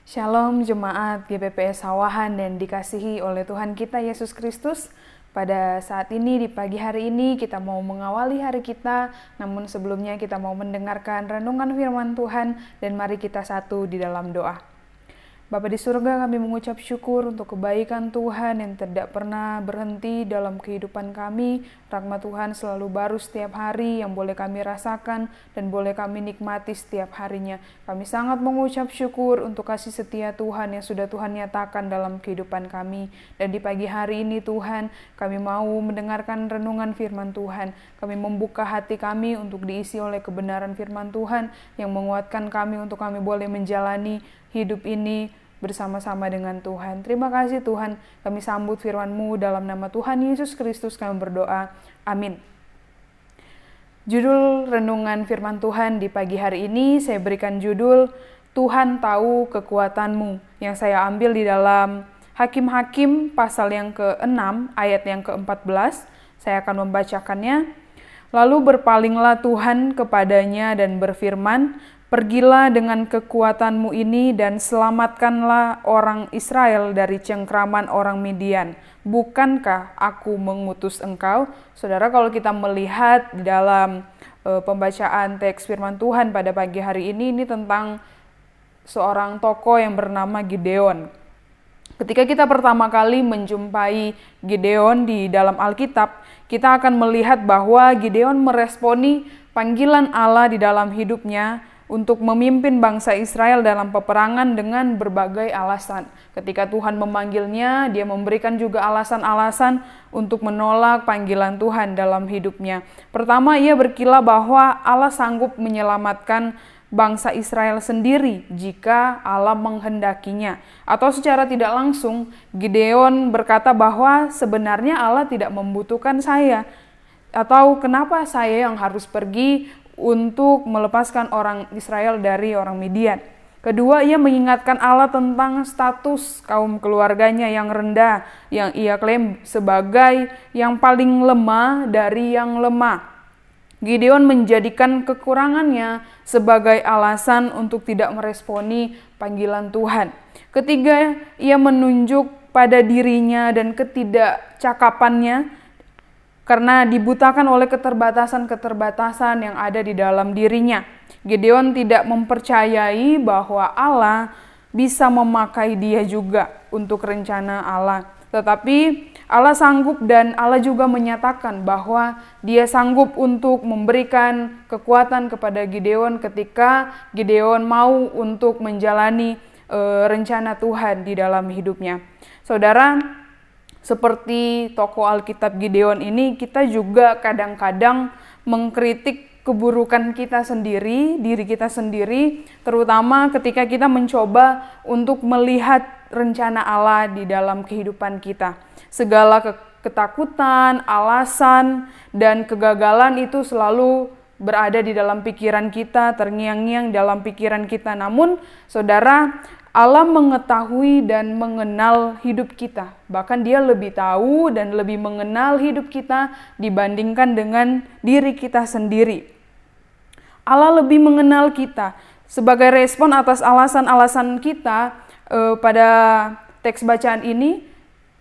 Shalom jemaat GPPS Sawahan dan dikasihi oleh Tuhan kita Yesus Kristus. Pada saat ini, di pagi hari ini, kita mau mengawali hari kita, namun sebelumnya kita mau mendengarkan renungan firman Tuhan, dan mari kita satu di dalam doa. Bapa di surga, kami mengucap syukur untuk kebaikan Tuhan yang tidak pernah berhenti dalam kehidupan kami. Rahmat Tuhan selalu baru setiap hari yang boleh kami rasakan dan boleh kami nikmati setiap harinya. Kami sangat mengucap syukur untuk kasih setia Tuhan yang sudah Tuhan nyatakan dalam kehidupan kami. Dan di pagi hari ini Tuhan, kami mau mendengarkan renungan firman Tuhan. Kami membuka hati kami untuk diisi oleh kebenaran firman Tuhan yang menguatkan kami untuk kami boleh menjalani hidup ini bersama-sama dengan Tuhan. Terima kasih Tuhan, kami sambut firman-Mu dalam nama Tuhan Yesus Kristus kami berdoa. Amin. Judul renungan firman Tuhan di pagi hari ini saya berikan judul Tuhan tahu kekuatan-Mu, yang saya ambil di dalam Hakim-Hakim pasal yang ke-6 ayat yang ke-14. Saya akan membacakannya. Lalu berpalinglah Tuhan kepadanya dan berfirman, "Pergilah dengan kekuatanmu ini dan selamatkanlah orang Israel dari cengkraman orang Midian. Bukankah aku mengutus engkau?" Saudara, kalau kita melihat di dalam pembacaan teks firman Tuhan pada pagi hari ini tentang seorang tokoh yang bernama Gideon. Ketika kita pertama kali menjumpai Gideon di dalam Alkitab, kita akan melihat bahwa Gideon meresponi panggilan Allah di dalam hidupnya untuk memimpin bangsa Israel dalam peperangan dengan berbagai alasan. Ketika Tuhan memanggilnya, dia memberikan juga alasan-alasan untuk menolak panggilan Tuhan dalam hidupnya. Pertama, ia berkilah bahwa Allah sanggup menyelamatkan bangsa Israel sendiri jika Allah menghendakinya. Atau secara tidak langsung, Gideon berkata bahwa sebenarnya Allah tidak membutuhkan saya. Atau kenapa saya yang harus pergi untuk melepaskan orang Israel dari orang Midian. Kedua, ia mengingatkan Allah tentang status kaum keluarganya yang rendah, yang ia klaim sebagai yang paling lemah dari yang lemah. Gideon menjadikan kekurangannya sebagai alasan untuk tidak meresponi panggilan Tuhan. Ketiga, ia menunjuk pada dirinya dan ketidakcakapannya karena dibutakan oleh keterbatasan-keterbatasan yang ada di dalam dirinya. Gideon tidak mempercayai bahwa Allah bisa memakai dia juga untuk rencana Allah. Tetapi Allah sanggup, dan Allah juga menyatakan bahwa dia sanggup untuk memberikan kekuatan kepada Gideon ketika Gideon mau untuk menjalani rencana Tuhan di dalam hidupnya. Saudara, seperti tokoh Alkitab Gideon ini, kita juga kadang-kadang mengkritik keburukan kita sendiri, diri kita sendiri, terutama ketika kita mencoba untuk melihat rencana Allah di dalam kehidupan kita. Segala ketakutan, alasan, dan kegagalan itu selalu berada di dalam pikiran kita, terngiang-ngiang dalam pikiran kita. Namun, saudara, Allah mengetahui dan mengenal hidup kita. Bahkan Dia lebih tahu dan lebih mengenal hidup kita dibandingkan dengan diri kita sendiri. Allah lebih mengenal kita. Sebagai respon atas alasan-alasan kita pada teks bacaan ini,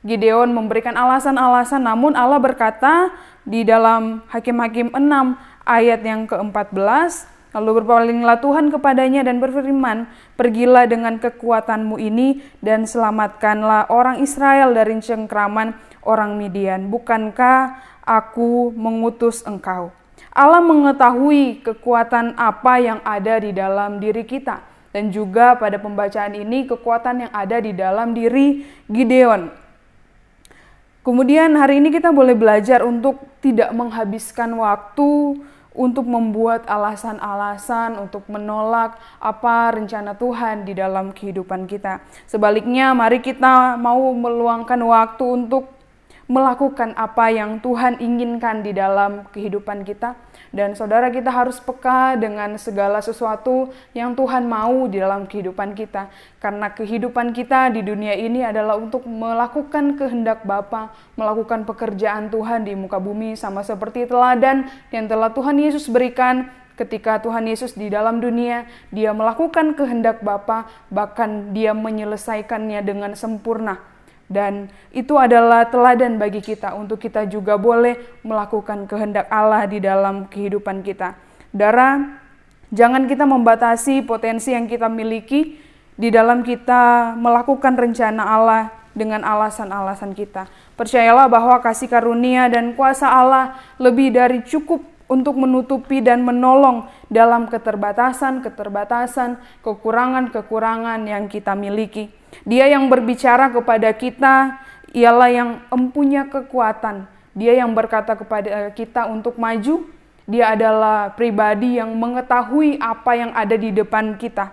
Gideon memberikan alasan-alasan, namun Allah berkata di dalam Hakim-Hakim 6 ayat yang ke-14, lalu berpalinglah Tuhan kepadanya dan berfirman, "Pergilah dengan kekuatanmu ini dan selamatkanlah orang Israel dari cengkraman orang Midian. Bukankah aku mengutus engkau?" Allah mengetahui kekuatan apa yang ada di dalam diri kita. Dan juga pada pembacaan ini kekuatan yang ada di dalam diri Gideon. Kemudian hari ini kita boleh belajar untuk tidak menghabiskan waktu untuk membuat alasan-alasan untuk menolak apa rencana Tuhan di dalam kehidupan kita. Sebaliknya, mari kita mau meluangkan waktu untuk melakukan apa yang Tuhan inginkan di dalam kehidupan kita. Dan saudara, kita harus peka dengan segala sesuatu yang Tuhan mau di dalam kehidupan kita. Karena kehidupan kita di dunia ini adalah untuk melakukan kehendak Bapa, melakukan pekerjaan Tuhan di muka bumi, sama seperti teladan yang telah Tuhan Yesus berikan ketika Tuhan Yesus di dalam dunia, dia melakukan kehendak Bapa, bahkan dia menyelesaikannya dengan sempurna. Dan itu adalah teladan bagi kita untuk kita juga boleh melakukan kehendak Allah di dalam kehidupan kita. Saudara, jangan kita membatasi potensi yang kita miliki di dalam kita melakukan rencana Allah dengan alasan-alasan kita. Percayalah bahwa kasih karunia dan kuasa Allah lebih dari cukup untuk menutupi dan menolong dalam keterbatasan, kekurangan-kekurangan yang kita miliki. Dia yang berbicara kepada kita ialah yang empunya kekuatan. Dia yang berkata kepada kita untuk maju. Dia adalah pribadi yang mengetahui apa yang ada di depan kita.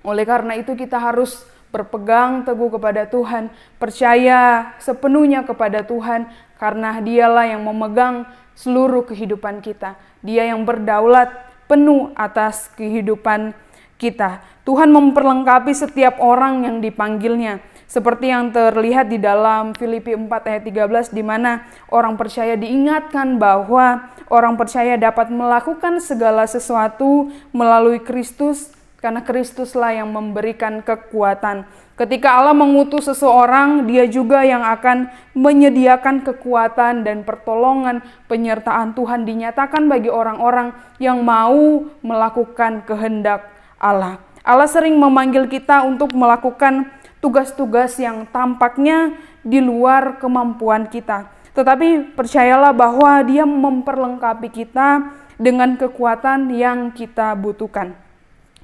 Oleh karena itu kita harus berpegang teguh kepada Tuhan, percaya sepenuhnya kepada Tuhan, karena Dialah yang memegang seluruh kehidupan kita. Dia yang berdaulat penuh atas kehidupan kita. Tuhan memperlengkapi setiap orang yang dipanggilnya. Seperti yang terlihat di dalam Filipi 4 ayat 13, di mana orang percaya diingatkan bahwa orang percaya dapat melakukan segala sesuatu melalui Kristus, karena Kristuslah yang memberikan kekuatan. Ketika Allah mengutus seseorang, Dia juga yang akan menyediakan kekuatan dan pertolongan, penyertaan Tuhan dinyatakan bagi orang-orang yang mau melakukan kehendak Allah. Allah sering memanggil kita untuk melakukan tugas-tugas yang tampaknya di luar kemampuan kita. Tetapi percayalah bahwa Dia memperlengkapi kita dengan kekuatan yang kita butuhkan.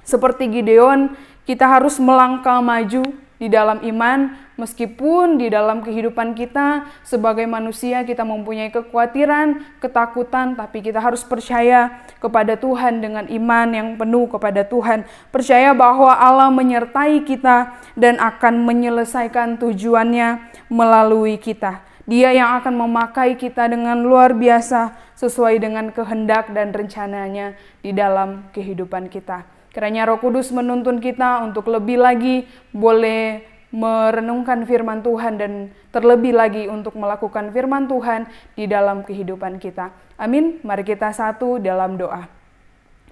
Seperti Gideon, kita harus melangkah maju di dalam iman, meskipun di dalam kehidupan kita sebagai manusia kita mempunyai kekhawatiran, ketakutan, tapi kita harus percaya kepada Tuhan dengan iman yang penuh kepada Tuhan. Percaya bahwa Allah menyertai kita dan akan menyelesaikan tujuannya melalui kita. Dia yang akan memakai kita dengan luar biasa sesuai dengan kehendak dan rencananya di dalam kehidupan kita. Kiranya Roh Kudus menuntun kita untuk lebih lagi boleh merenungkan firman Tuhan dan terlebih lagi untuk melakukan firman Tuhan di dalam kehidupan kita. Amin. Mari kita satu dalam doa.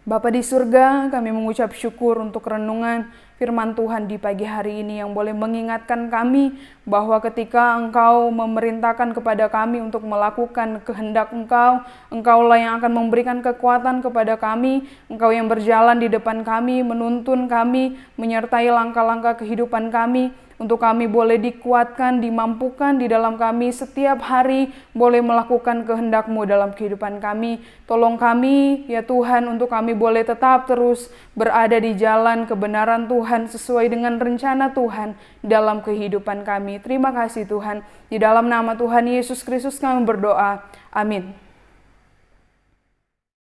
Bapa di surga, kami mengucap syukur untuk renungan firman Tuhan di pagi hari ini yang boleh mengingatkan kami bahwa ketika Engkau memerintahkan kepada kami untuk melakukan kehendak Engkau, Engkaulah yang akan memberikan kekuatan kepada kami, Engkau yang berjalan di depan kami, menuntun kami, menyertai langkah-langkah kehidupan kami, untuk kami boleh dikuatkan, dimampukan di dalam kami setiap hari boleh melakukan kehendak-Mu dalam kehidupan kami. Tolong kami ya Tuhan untuk kami boleh tetap terus berada di jalan kebenaran Tuhan sesuai dengan rencana Tuhan dalam kehidupan kami. Terima kasih Tuhan. Di dalam nama Tuhan Yesus Kristus kami berdoa. Amin.